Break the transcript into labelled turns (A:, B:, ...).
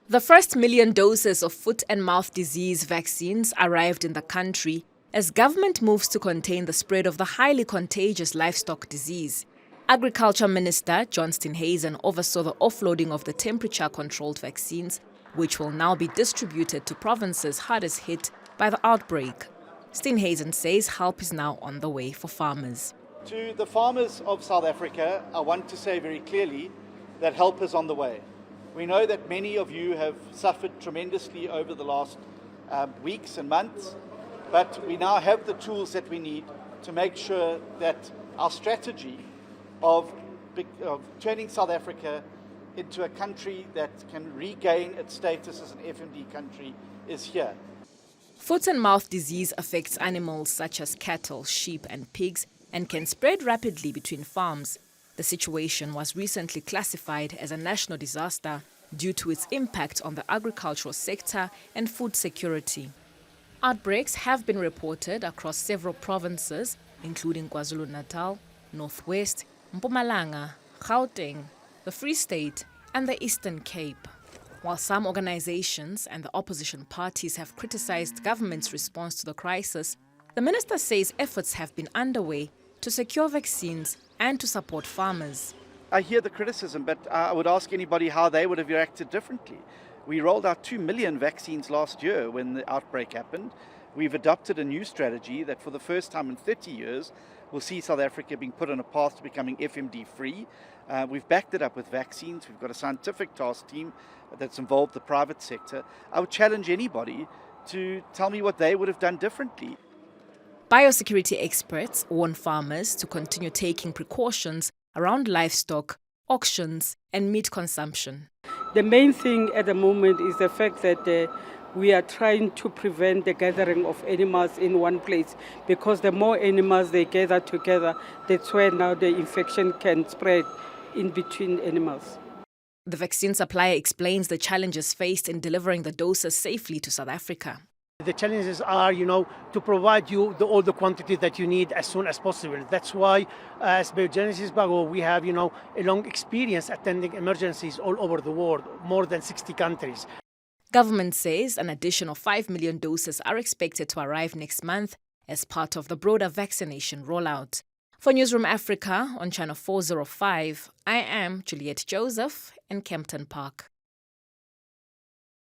A: The first 1,000,000 doses of foot and mouth disease vaccines arrived in the country as government moves to contain the spread of the highly contagious livestock disease. Agriculture Minister John Steenhuisen oversaw the offloading of the temperature-controlled vaccines, which will now be distributed to provinces hardest hit by the outbreak. Steenhuisen says help is now on the way for farmers.
B: To the farmers of South Africa, I want to say very clearly that help is on the way. We know that many of you have suffered tremendously over the last weeks and months, but we now have the tools that we need to make sure that our strategy of turning South Africa into a country that can regain its status as an FMD country is here.
A: Foot and mouth disease affects animals such as cattle, sheep and pigs and can spread rapidly between farms. The situation was recently classified as a national disaster due to its impact on the agricultural sector and food security. Outbreaks have been reported across several provinces, including KwaZulu-Natal, Northwest, Mpumalanga, Gauteng, the Free State, and the Eastern Cape. While some organizations and the opposition parties have criticized government's response to the crisis, the minister says efforts have been underway to secure vaccines and to support farmers.
B: I hear the criticism, but I would ask anybody how they would have reacted differently. We rolled out 2 million vaccines last year when the outbreak happened. We've adopted a new strategy that for the first time in 30 years will see South Africa being put on a path to becoming FMD free. We've backed it up with vaccines. We've got a scientific task team that's involved the private sector. I would challenge anybody to tell me what they would have done differently.
A: Biosecurity experts warn farmers to continue taking precautions around livestock, auctions and meat consumption.
C: The main thing at the moment is the fact that we are trying to prevent the gathering of animals in one place, because the more animals they gather together, that's where now the infection can spread in between animals.
A: The vaccine supplier explains the challenges faced in delivering the doses safely to South Africa.
D: The challenges are, to provide you all the quantities that you need as soon as possible. That's why, as Biogenesis Bago, we have, a long experience attending emergencies all over the world, more than 60 countries.
A: Government says an additional 5,000,000 doses are expected to arrive next month as part of the broader vaccination rollout. For Newzroom Afrika on Channel 405, I am Juliet Joseph in Kempton Park.